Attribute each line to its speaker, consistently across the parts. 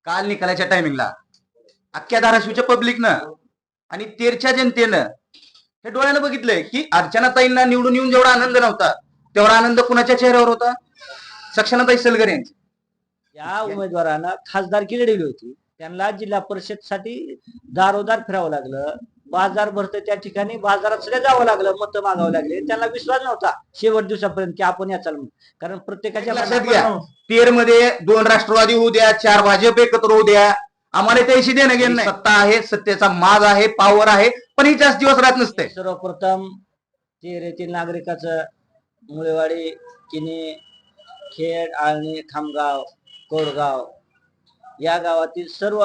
Speaker 1: काल निकालाच्या टायमिंगला अख्ख्या धाराशिवच्या पब्लिकनं आणि तेरच्या जनतेनं हे डोळ्यानं बघितलंय की अर्चनाताईंना निवडून येऊन जेवढा आनंद नव्हता तेवढा आनंद कुणाच्या चेहऱ्यावर होता? सक्षनाताई सलगर यांची.
Speaker 2: या उमेदवारांना खासदारकी लढवली होती, त्यांना जिल्हा परिषद साठी दारोदार फिरावं लागलं, बाजार भरतं त्या ठिकाणी बाजारात सुद्धा जावं लागलं, मतं मागावं लागले. त्यांना विश्वास नव्हता शेवट दिवसापर्यंत की आपण याचाल म्हणून, कारण प्रत्येकाच्या
Speaker 1: लक्षात घ्या, तेर मध्ये 2 राष्ट्रवादी होऊ द्या, 4 भाजप एकत्र होऊ द्या, आम्हाला त्याशी देणं घेणं नाही. सत्ता आहे, सत्तेचा माज आहे, पॉवर आहे, पण ही जास्त दिवस राहत नसते.
Speaker 2: सर्वप्रथम तेर येथील नागरिकाचं मुळेवाडी, किनी, खेड, आळणी, खामगाव, कोडगाव या गावातील सर्व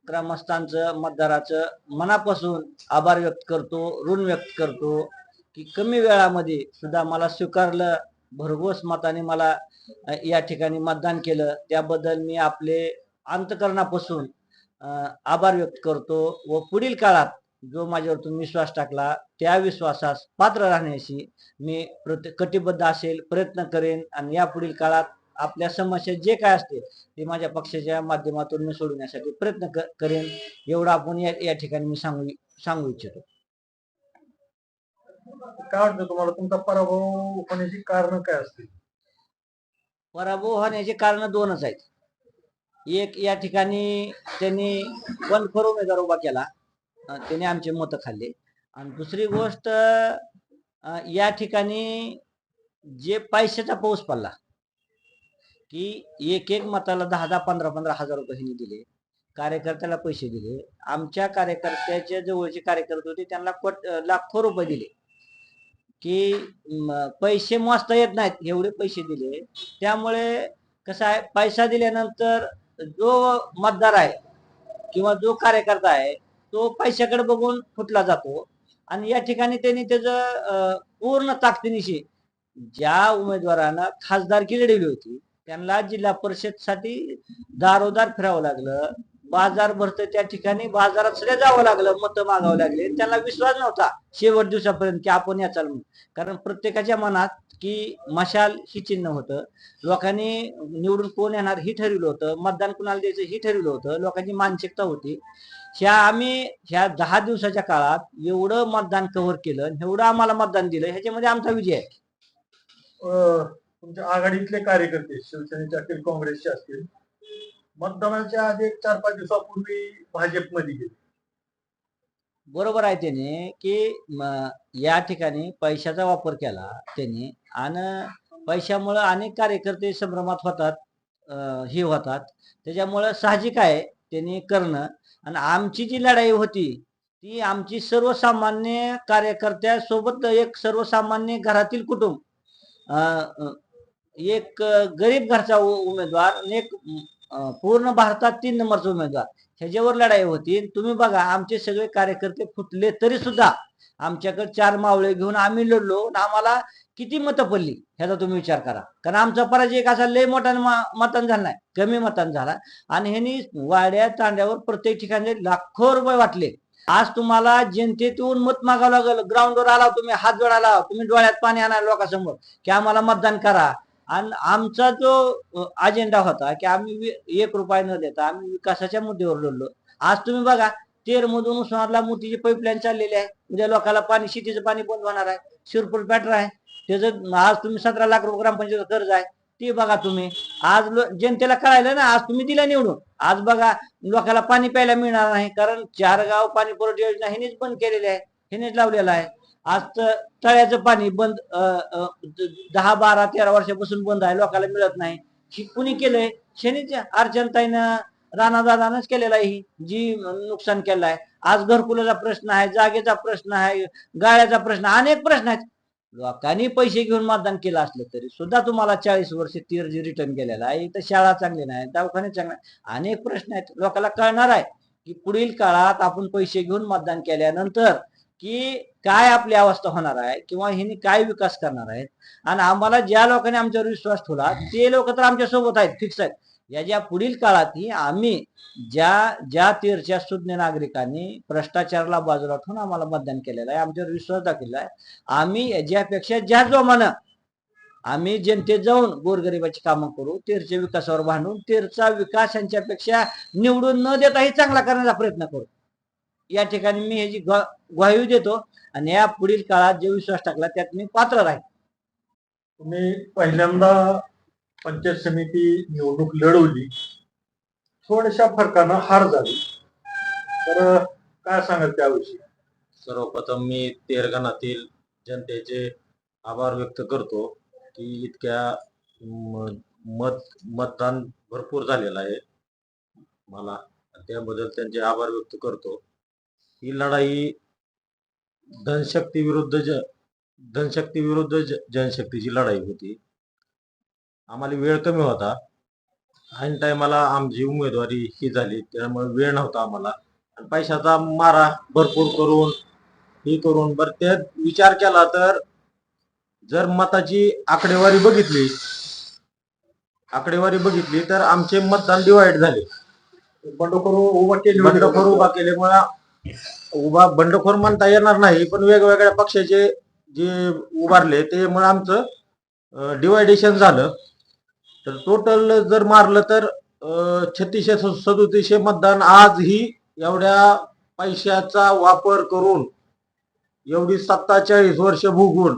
Speaker 2: ग्रामस्थांचं, मतदाराचं मनापासून आभार व्यक्त करतो, ऋण व्यक्त करतो की कमी वेळामध्ये सुद्धा मला स्वीकारलं, भरघोस मताने मला या ठिकाणी मतदान केलं, त्याबद्दल मी आपले अंतकरणापासून आभार व्यक्त करतो व पुढील काळात जो माझ्यावरतून विश्वास टाकला त्या विश्वासास पात्र राहण्याची मी कटिबद्ध असेल, प्रयत्न करेन आणि या पुढील काळात आपल्या समस्या जे काय असते ते माझ्या पक्षाच्या माध्यमातून मी सोडवण्यासाठी प्रयत्न करेन. एवढं आपण या ठिकाणी मी सांगू इच्छितो.
Speaker 3: काय वाटतं तुम्हाला, तुमचा पराभव होण्याची कारण काय असतील?
Speaker 2: पराभव होण्याचे कारण दोनच आहेत. एक, या ठिकाणी त्यांनी बंडखोर उमेदवार उभा केला, त्याने आमचे मतं खाल्ले. आणि दुसरी गोष्ट, या ठिकाणी जे पैशाचा पाऊस पडला की एक एक मताला 10-10, 15-15 हजार रुपये ह्यांनी दिले, कार्यकर्त्याला पैसे दिले. आमच्या कार्यकर्त्याच्या जवळचे कार्यकर्ते होते त्यांना लाखो रुपये दिले की पैसे मोजता येत नाहीत एवढे पैसे दिले. त्यामुळे कसं आहे, पैसा दिल्यानंतर जो मतदार आहे किंवा जो कार्यकर्ता आहे तो पैशाकडे बघून फुटला जातो. आणि या ठिकाणी त्यांनी त्याचं पूर्ण ताकदीनिशी ज्या उमेदवारानं खासदारकी लढवली होती त्यांना जिल्हा परिषद साठी दारोदार फिरावं लागलं, बाजार भरतं त्या ठिकाणी बाजारात सुद्धा जावं लागलं, मतं मागावं लागले. त्यांना विश्वास नव्हता शेवट दिवसापर्यंत की आपण याचाल म्हणून, कारण प्रत्येकाच्या मनात की मशाल ही चिन्ह होतं. लोकांनी निवडून कोण येणार ही ठरवलं होतं, मतदान कुणाला द्यायचं ही ठरवलं होतं, लोकांची मानसिकता होती. आम्ही ह्या 10 दिवसाच्या काळात एवढं मतदान कव्हर केलं, एवढं आम्हाला मतदान दिलं, ह्याच्यामध्ये आमचा विजय आहे.
Speaker 3: तुमच्या आघाडीतले कार्यकर्ते शिवसेनेचे असतील, काँग्रेसचे असतील, मतदानाच्या आधी 4-5 दिवसापूर्वी भाजपमध्ये गेले.
Speaker 2: बरोबर आहे त्याने की या ठिकाणी पैशाचा वापर केला त्याने, आणि पैशामुळे अनेक कार्यकर्ते संभ्रमात होतात, हे होतात. त्याच्यामुळं साहजिक आहे त्यांनी करणं. आणि आमची जी लढाई होती ती आमची सर्वसामान्य कार्यकर्त्यासोबत, एक सर्वसामान्य घरातील कुटुंब, एक गरीब घरचा उमेदवार आणि एक पूर्ण भारतात 3 नंबरचा उमेदवार, ह्याच्यावर लढाई होती. तुम्ही बघा, आमचे सगळे कार्यकर्ते फुटले तरी सुद्धा आमच्याकडे 4 मावळे घेऊन आम्ही लढलो. आम्हाला किती मतं पडली ह्याचा तुम्ही विचार करा, कारण आमचा पराजय असा लय मोठा मतदान झाला नाही, कमी मतदान झाला. आणि ह्यांनी वाड्या तांड्यावर प्रत्येक ठिकाणी लाखो रुपये वाटले. आज तुम्हाला जनतेतून मत मागावं लागलं, ग्राउंडवर आला तुम्ही, हात जोडायला, तुम्ही डोळ्यात पाणी आणायला लोकांसमोर की आम्हाला मतदान करा. आणि आमचा जो अजेंडा होता की आम्ही 1 रुपया न देता आम्ही विकासाच्या मुद्द्यावर लढलो. आज तुम्ही बघा, तेर मधून उस्मानाबादला मोठीची पाईपलाईन चाललेली आहे, उद्या लोकांना पाणी, शेतीचं पाणी बंद होणार आहे. शिरपूर पॅटर आहे, त्याचं आज तुम्ही 17 लाख रुपये ग्रामपंचायत कर्ज आहे, ते बघा तुम्ही. आज जनतेला कळायलं ना, आज तुम्ही दिला निवडून. आज बघा, लोकांना पाणी प्यायला मिळणार नाही, कारण 4 गाव पाणी पुरवठा योजना ह्यानेच बंद केलेली आहे, ह्यानेच लावलेला आहे. आज तळ्याचं पाणी बंद, 10, 12, 13 वर्षापासून बंद आहे, लोकांना मिळत नाही. कुणी केलंय? शनीच्या अर्चनताईनं, राणादादानच केलेला आहे, जी नुकसान केलं आहे. आज घरकुलाचा प्रश्न आहे, जागेचा प्रश्न आहे, गाळ्याचा प्रश्न, अनेक प्रश्न आहेत. लोकांनी पैसे घेऊन मतदान केलं असलं तरी सुद्धा तुम्हाला 40 वर्ष तीर जी रिटर्न केलेला आहे, इथं शाळा चांगली नाही, दवाखाने चांगले, अनेक प्रश्न आहेत. लोकांना कळणार आहे की पुढील काळात आपण पैसे घेऊन मतदान केल्यानंतर की काय आपली अवस्था होणार आहे किंवा ह्यांनी काय विकास करणार आहेत. आणि आम्हाला ज्या लोकांनी आमच्यावर विश्वास ठेवला ते लोक तर आमच्या सोबत आहेत, फिक्स आहेत. याच्या पुढील काळातही आम्ही ज्या तेरच्या सुज्ञ नागरिकांनी भ्रष्टाचाराला बाजूला ठेवून आम्हाला मतदान केलेलं आहे, आमच्यावर विश्वास दाखवला आहे, आम्ही याच्यापेक्षा ज्या जोमानं आम्ही जनतेत जाऊन गोरगरिबाची कामं करू, तेरच्या विकासावर भांडून तेरचा विकास यांच्यापेक्षा निवडून न देताही चांगला करण्याचा प्रयत्न करू. या ठिकाणी मी ह्याची ग्वाही देतो आणि या पुढील काळात जे विश्वास टाकला त्यात मी पात्र राहील.
Speaker 3: तुम्ही पहिल्यांदा पंचायत समिती निवडणूक लढवली, थोड्याशा फरकानं हार झाली, तर काय सांगाल त्याविषयी?
Speaker 4: सर्वप्रथम मी तेरगणातील जनतेचे आभार व्यक्त करतो की इतक्या मतदान भरपूर झालेलं आहे मला, त्याबद्दल त्यांचे आभार व्यक्त करतो. ही लढाई धनशक्ती विरुद्ध जनशक्तीची लढाई होती. आम्हाला वेळ कमी होता, ऐन टायमाला आमची उमेदवारी ही झाली, त्यामुळे वेळ नव्हता आम्हाला, आणि पैशाचा मारा भरपूर करून हे करून बरं त्यात विचार केला तर जर मताची आकडेवारी बघितली तर आमचे मतदान डिवाइड झाले.
Speaker 3: बंडखोर उभा केले
Speaker 4: बंडखोर उभा केल्यामुळे बंडखोर म्हणता येणार नाही, पण वेगवेगळ्या पक्षाचे जे उभारले त्यामुळे आमचं डिवायडेशन झालं. तर टोटल जर मारलं तर 3637 मतदान आजही एवढ्या पैशाचा वापर करून एवढी 47 वर्ष भोगून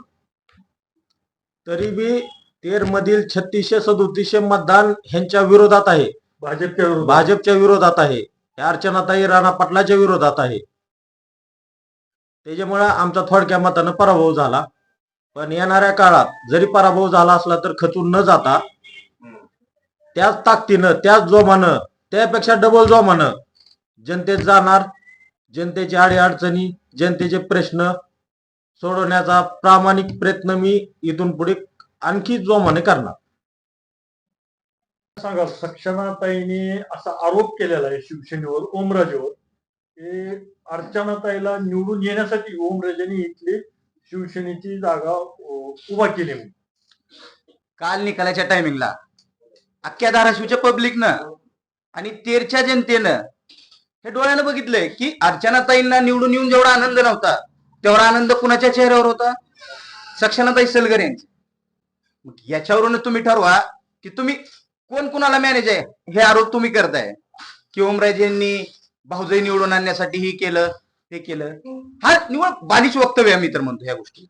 Speaker 4: तरी बी तेर मधील 3637 मतदान ह्यांच्या विरोधात आहे, भाजपच्या विरोधात आहे, या अर्चनाताई राणा पाटलाच्या विरोधात आहे. त्याच्यामुळे आमचा थोडक्या मतानं पराभव झाला. पण येणाऱ्या काळात जरी पराभव झाला असला तर खचून न जाता त्याच ताकदीनं, त्याच जोमानं, त्यापेक्षा डबल जोमानं जनतेत जाणार, जनतेची अडीअडचणी, जनतेचे प्रश्न सोडवण्याचा प्रामाणिक प्रयत्न मी इथून पुढे आणखी जोमाने करणार.
Speaker 3: सांगा, सक्षमाताईने असा आरोप केलेला आहे शिवसेनेवर, ओमराजेवर, की अर्चनाताईला निवडून येण्यासाठी ओमराजेने इथली शिवसेनेची जागा उभा केली.
Speaker 1: काल निकालाच्या टायमिंगला अख्ख्या धाराशिवच्या पब्लिकनं आणि तेरच्या जनतेनं हे डोळ्यानं बघितलंय की अर्चनाताईंना निवडून येऊन जेवढा आनंद नव्हता तेवढा आनंद कुणाच्या चेहऱ्यावर होता? सक्षनाताई सलगर यांची. मग याच्यावरून तुम्ही ठरवा की तुम्ही कोण कुणाला मॅनेज आहे. हे आरोप तुम्ही करताय की ओमराजेंनी भाऊजाई निवडून आणण्यासाठी हे केलं ते केलं. हा निवड बालिश वक्तव्य मी तर म्हणतो ह्या गोष्टी.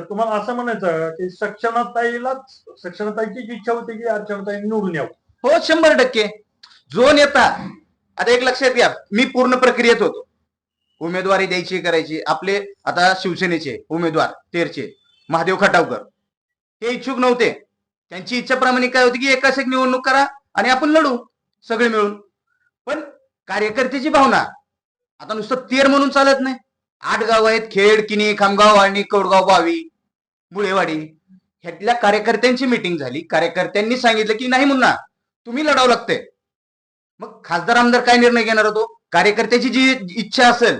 Speaker 3: तुम्हाला असं म्हणायचं की सक्षनाताईची इच्छा होती की अर्चनाताई निवडून यावं?
Speaker 1: हो, 100%. जो नेता, आता एक लक्षात घ्या, मी पूर्ण प्रक्रियेत होतो. उमेदवारी द्यायची करायची. आपले आता शिवसेनेचे उमेदवार तेरचे महादेव खटावकर हे इच्छुक नव्हते. त्यांची इच्छा प्रामाणिक काय होती की एकाच एक निवडणूक करा आणि आपण लढू सगळे मिळून. पण कार्यकर्त्याची भावना, आता नुसतं तेर म्हणून चालत नाही. 8 गाव आहेत, खेड, किनी, खामगाव, वाळणी, कौडगाव, बावी, मुळेवाडी. ह्यातल्या कार्यकर्त्यांची मीटिंग झाली. कार्यकर्त्यांनी सांगितलं की नाही मुन्ना, तुम्ही लढावं लागतंय. मग खासदार आमदार काय निर्णय घेणार होतो? कार्यकर्त्याची जी इच्छा असेल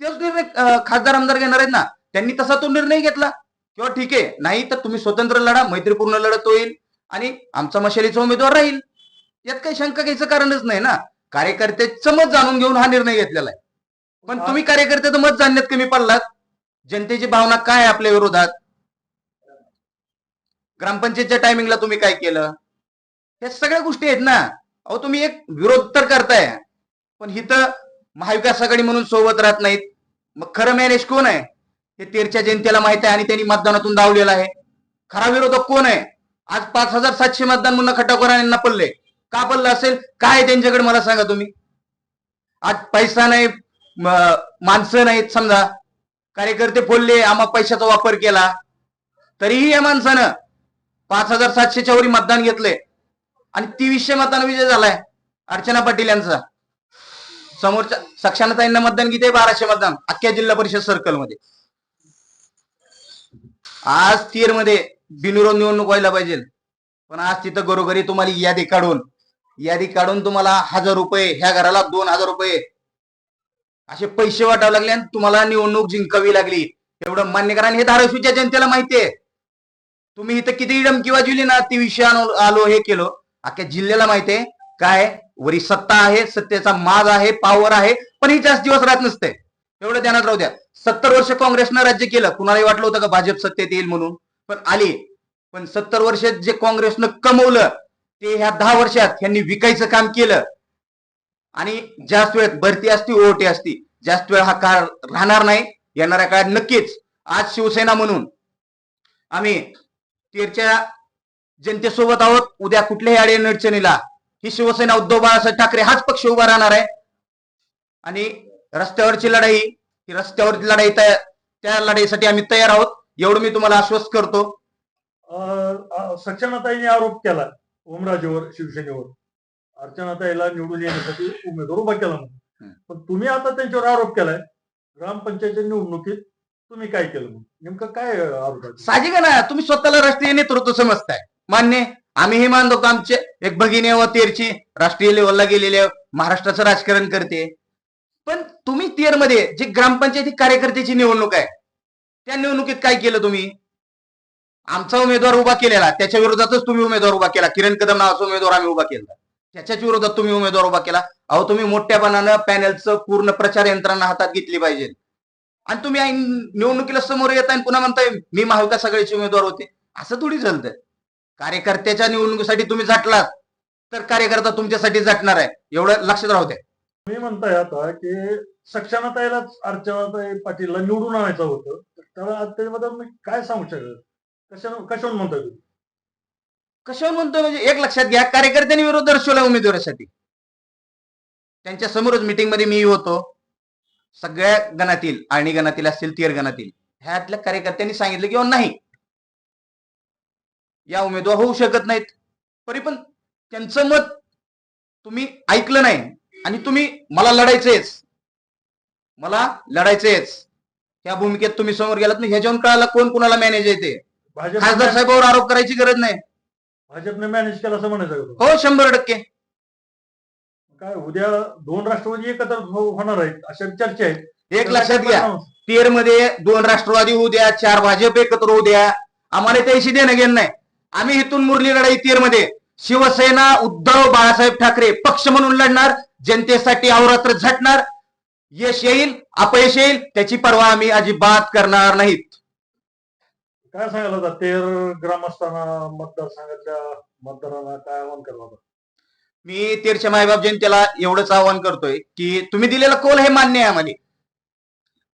Speaker 1: तेच निर्णय खासदार आमदार घेणार आहेत ना. त्यांनी तसा तो निर्णय घेतला किंवा ठीक आहे, नाही तर तुम्ही स्वतंत्र लढा, मैत्रीपूर्ण लढत होईल आणि आमचा मशालीचा उमेदवार राहील. यात काही शंका घ्यायचं कारणच नाही ना. कार्यकर्त्याचं मत जाणून घेऊन हा निर्णय घेतलेला आहे. पण तुम्ही कार्यकर्त्याचं मत जाणण्यात कमी पडलात. जनतेची भावना काय आहे आपल्या विरोधात? ग्रामपंचायतच्या टायमिंगला तुम्ही काय केलं? हे सगळ्या गोष्टी आहेत ना. अहो, तुम्ही एक विरोध तर करताय, पण इथं महाविकास आघाडी म्हणून सोबत राहत नाहीत. मग खरं मॅनेज कोण आहे हे तेरच्या जनतेला माहित आहे आणि त्यांनी मतदानातून दावलेलं आहे. खरा विरोधक कोण आहे? आज 5700 मतदान मुन्ना खटावकर यांना पडले. का पडलं असेल? काय त्यांच्याकडे मला सांगा तुम्ही. आज पैसा नाही, माणसं नाहीत. समजा कार्यकर्ते बोलले आम्हा पैशाचा वापर केला, तरीही या माणसानं 5700च्या वरी मतदान घेतले आणि 2300 मतांना विजय झालाय अर्चना पाटील यांचा. समोरच्या सक्षनाताईंना मतदान किती? 1200 मतदान अख्ख्या जिल्हा परिषद सर्कल मध्ये. आज तीर मध्ये बिनविरोध निवडणूक व्हायला पाहिजे, पण आज तिथं घरोघरी तुम्हाला यादी काढून तुम्हाला 1000 रुपये, ह्या घराला 2000 रुपये असे पैसे वाटावे लागले आणि तुम्हाला निवडणूक जिंकावी लागली. एवढं मान्य करा. हे धाराशिवच्या जनतेला माहितीये. तुम्ही इथं किती डमकी वाजवली ना, 2300 आलो हे केलो, अख्ख्या जिल्ह्याला माहितीये काय वरी सत्ता आहे, सत्तेचा माज आहे, पावर आहे, पण ही जास्त दिवस राहत नसते. एवढं ध्यानात राहू द्या. 70 वर्ष काँग्रेसनं राज्य केलं. कुणालाही वाटलं होतं का भाजप सत्तेत येईल म्हणून? पण आली. पण 70 वर्षात जे काँग्रेसनं कमवलं ते ह्या 10 वर्षात ह्यांनी विकायचं काम केलं. आणि जास्त वेळ भरती असती ओटी असती, जास्त वेळ हा काळ राहणार नाही. येणाऱ्या काळात नक्कीच आज शिवसेना म्हणून आम्ही तेरच्या जनतेसोबत आहोत. उद्या कुठल्याही अडचणीला ही शिवसेना उद्धव बाळासाहेब ठाकरे हाच पक्ष उभा राहणार आहे. आणि रस्त्यावरची लढाई ही रस्त्यावरची लढाई त्या लढाईसाठी आम्ही तयार आहोत, एवढं मी तुम्हाला आश्वस्त करतो.
Speaker 3: सक्षमाताईने आरोप केला ओमराजेवर, शिवसेनेवर, अर्चनाताईला निवडून येण्यासाठी उमेदवार उभा केला म्हणून. पण तुम्ही आता त्यांच्यावर आरोप केलाय ग्रामपंचायतच्या निवडणुकीत तुम्ही काय केलं म्हणून, नेमकं काय आरोप आहे?
Speaker 1: साहजिक आहे ना, तुम्ही स्वतःला राष्ट्रीय नेतृत्व समजताय, मान्य. आम्ही मानतो की आमचे एक भगिनी व तेरची राष्ट्रीय लेवलला गेलेले महाराष्ट्राचं राजकारण करते. पण तुम्ही तेरमध्ये जे ग्रामपंचायती कार्यकर्त्याची निवडणूक आहे त्या निवडणुकीत काय केलं तुम्ही? आमचा उमेदवार उभा केलेला त्याच्या विरोधातच तुम्ही उमेदवार उभा केला. किरण कदम नावाचा उमेदवार आम्ही उभा केला, त्याच्याच विरोधात तुम्ही उमेदवार उभा केला. अहो, तुम्ही मोठ्यापणानं पॅनलचं पूर्ण प्रचार यंत्रणा हातात घेतली पाहिजे. आणि तुम्ही निवडणुकीला समोर येताय आणि पुन्हा म्हणताय मी महाविकास आघाडीचे उमेदवार होते. असं थोडी चालतंय. कार्यकर्त्याच्या निवडणुकीसाठी तुम्ही झटलात तर कार्यकर्ता तुमच्यासाठी झटणार आहे, एवढं लक्षात राहू द्या.
Speaker 3: तुम्ही म्हणताय आता की सक्षमाताईलाच अर्चनाताई पाटीलला निवडून आणायचं होतं, तर त्याच्याबद्दल मी काय सांगू शकत? कशावर म्हणताय तुम्ही?
Speaker 1: कशावर म्हणतोय म्हणजे एक लक्षात घ्या, कार्यकर्त्यांनी विरोध दर्शवला उमेदवारासाठी. त्यांच्या समोरच मीटिंग मध्ये मी होतो. सगळ्या गणातील, आळणी गणातील असतील, तेर गणातील ह्यातल्या कार्यकर्त्यांनी सांगितलं की नाही, या उमेदवार होऊ शकत नाहीत. तरी पण त्यांचं मत तुम्ही ऐकलं नाही आणि तुम्ही मला लढायचंच त्या भूमिकेत तुम्ही समोर गेलात नाही. ह्याच्यावरून कळालं कोण कुणाला मॅनेज येते. खासदार साहेबांवर आरोप करायची गरज नाही.
Speaker 3: भाजपने मॅनेज केलं असं म्हणायचं?
Speaker 1: हो, 100%.
Speaker 3: काय उद्या 2 राष्ट्रवादी एकत्र होणार आहेत अशा चर्चा आहेत.
Speaker 1: एक लक्षात घ्या, तेर मध्ये 2 राष्ट्रवादी होऊ द्या, 4 भाजप एकत्र होऊ द्या, आम्हाला त्याशी देणं घेणं नाही. आम्ही इथून मुरली लढाई तेर मध्ये शिवसेना उद्धव बाळासाहेब ठाकरे पक्ष म्हणून लढणार, जनतेसाठी अहोरात्र झटणार. यश येईल अपयश येईल त्याची पर्वा आम्ही अजिबात करणार नाहीत.
Speaker 3: काय सांगायला होता तेर ग्रामस्थांना, मतदारसंघातल्या मतदारांना काय आवाहन करणार होता?
Speaker 1: मी तेरच्या मायबाप जनतेला एवढंच आवाहन करतोय की तुम्ही दिलेला कौल हे मान्य आहे आम्हाला,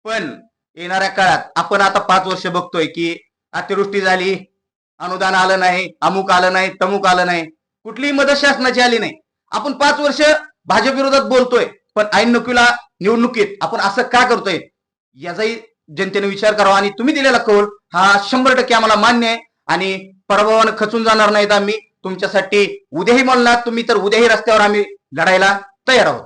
Speaker 1: पण येणाऱ्या काळात आपण आता 5 वर्ष बघतोय की अतिवृष्टी झाली, अनुदान आलं नाही, अमुक आलं नाही, तमुक आलं नाही, कुठलीही मदत शासनाची आली नाही. आपण 5 वर्ष भाजप विरोधात बोलतोय, पण ऐन निवडणुकीत आपण असं का करतोय याचाही जनतेने विचार करावा. आणि तुम्ही दिलेला कौल हा 100% आम्हाला मान्य आहे आणि पराभवानं खचून जाणार नाहीत. आम्ही तुमच्यासाठी उद्याही बोलणार, तुम्ही तर उद्याही रस्त्यावर आम्ही लढायला तयार आहोत.